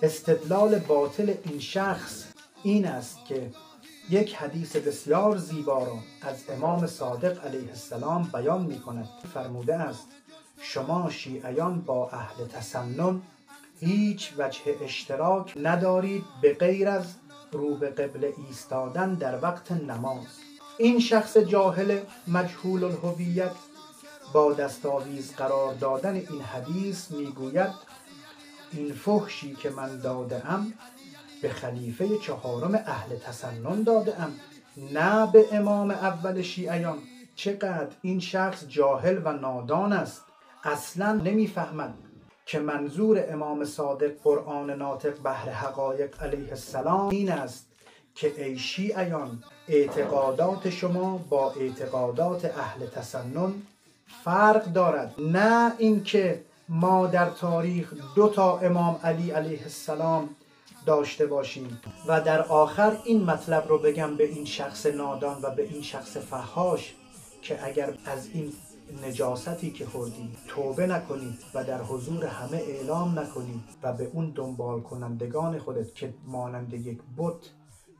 استدلال باطل این شخص این است که یک حدیث بسیار زیبا را از امام صادق علیه السلام بیان می کند. فرموده است شما شیعیان با اهل تسنن هیچ وجه اشتراک ندارید به غیر از رو به قبله ایستادن در وقت نماز. این شخص جاهل مجهول الهویت با دستاویز قرار دادن این حدیث میگوید این فحشی که من داده ام به خلیفه چهارم اهل تسنن داده ام، نه به امام اول شیعیان. چقدر این شخص جاهل و نادان است، اصلا نمیفهمد که منظور امام صادق قرآن ناطق بحر حقایق علیه السلام این است که ای شیعیان اعتقادات شما با اعتقادات اهل تسنن فرق دارد، نه اینکه ما در تاریخ 2 امام علی علیه السلام داشته باشیم. و در آخر این مطلب رو بگم به این شخص نادان و به این شخص فحاش که اگر از این نجاستی که خوردید توبه نکنید و در حضور همه اعلام نکنید و به اون دنبال کنندگان خودت که مانند یک بت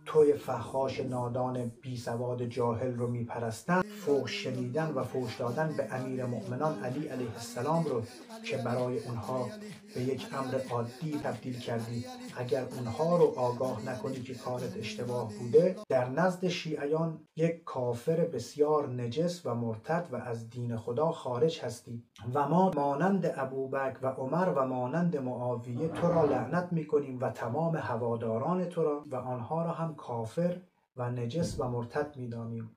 توی فحاش نادان بی سواد جاهل رو میپرستن، فحش شنیدن و فحش دادن به امیر مؤمنان علی علیه السلام رو که برای اونها به یک امر عادی تبدیل کردی، اگر اونها رو آگاه نکنی که کارت اشتباه بوده، در نزد شیعیان یک کافر بسیار نجس و مرتد و از دین خدا خارج هستی و ما مانند ابوبکر و عمر و مانند معاویه تو را لعنت میکنیم و تمام هواداران تو را و آنها را هم کافر و نجس و مرتد میدانیم.